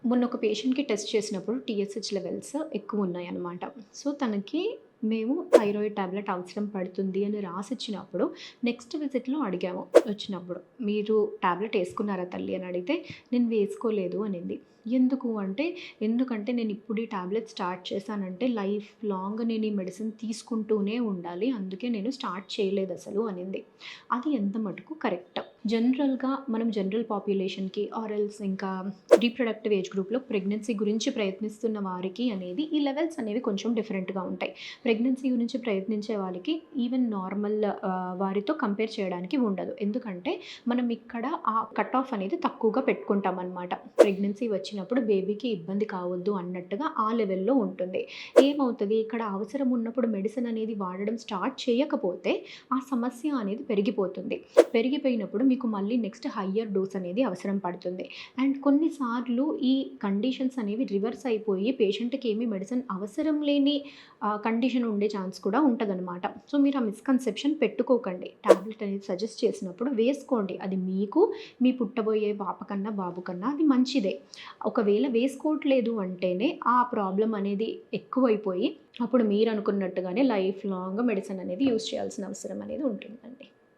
మొన్న ఒక పేషెంట్‌కి టెస్ట్ చేసినప్పుడు టీఎస్‌హెచ్ లెవెల్స్ ఎక్కువున్నాయన్నమాట. సో, తనకి మేము థైరాయిడ్ టాబ్లెట్ అవసరం పడుతుంది అని రాసిచ్చినప్పుడు, నెక్స్ట్ విజిట్‌లో అడిగాము వచ్చినప్పుడు. "మీరు టాబ్లెట్ ఏసుకున్నారా తల్లి" అని అడిగితే, "నేను వేసుకోలేదు" అనింది. ఎందుకు అంటే, "ఎందుకంటే నేను ఇప్పుడు ఈ టాబ్లెట్ స్టార్ట్ చేశానంటే లైఫ్ లాంగ్ నేను ఈ మెడిసిన్ తీసుకుంటూనే ఉండాలి. అందుకే నేను స్టార్ట్ చేయలేదసలు" అనింది. అది ఎంత మటుకు కరెక్ట్. జనరల్‌గా మనం జనరల్ పాపులేషన్‌కి ఆర్ ఎల్స్ ఇంకా రీప్రొడక్టివ్ ఏజ్ గ్రూప్‌లో ప్రెగ్నెన్సీ గురించి ప్రయత్నిస్తున్న వారికి అనేది ఈ లెవెల్స్ అనేవి కొంచెం డిఫరెంట్‌గా ఉంటాయి. ప్రెగ్నెన్సీ గురించి ప్రయత్నించే వాళ్ళకి ఈవెన్ నార్మల్ వారితో కంపేర్ చేయడానికి ఉండదు. ఎందుకంటే మనం ఇక్కడ ఆ కట్ ఆఫ్ అనేది తక్కువగా పెట్టుకుంటామనమాట. ప్రెగ్నెన్సీ వచ్చినప్పుడు బేబీకి ఇబ్బంది కావద్దు అన్నట్టుగా ఆ లెవెల్‌లో ఉంటుంది. ఏమవుతది ఇక్కడ అవసరం ఉన్నప్పుడు మెడిసిన్ అనేది వాడడం స్టార్ట్ చేయకపోతే ఆ సమస్య అనేది పెరిగిపోతుంది. పెరిగిపోయినప్పుడు మీకు మళ్ళీ నెక్స్ట్ హయ్యర్ డోస్ అనేది అవసరం పడుతుంది. అండ్ కొన్నిసార్లు ఈ కండిషన్స్ అనేవి రివర్స్ అయిపోయి పేషెంట్‌కి ఏమి మెడిసిన్ అవసరం లేని కండిషన్ ఉండే ఛాన్స్ కూడా ఉంటదనమాట. సో, మీరు ఆ మిస్‌కన్సెప్షన్ పెట్టుకోకండి. టాబ్లెట్ అనేది సజెస్ట్ చేసినప్పుడు వేసుకోండి. అది మీకు, మీ పుట్టబోయే పాప కన్నా, బాబు కన్నా అది మంచిదే. ఒకవేళ వేసుకోవట్లేదు అంటేనే ఆ ప్రాబ్లమ్ అనేది ఎక్కువైపోయి అప్పుడు మీరనుకున్నట్టుగానే లైఫ్ లాంగ్ మెడిసిన్ అనేది యూజ్ చేయాల్సిన అవసరం అనేది ఉంటుందండి.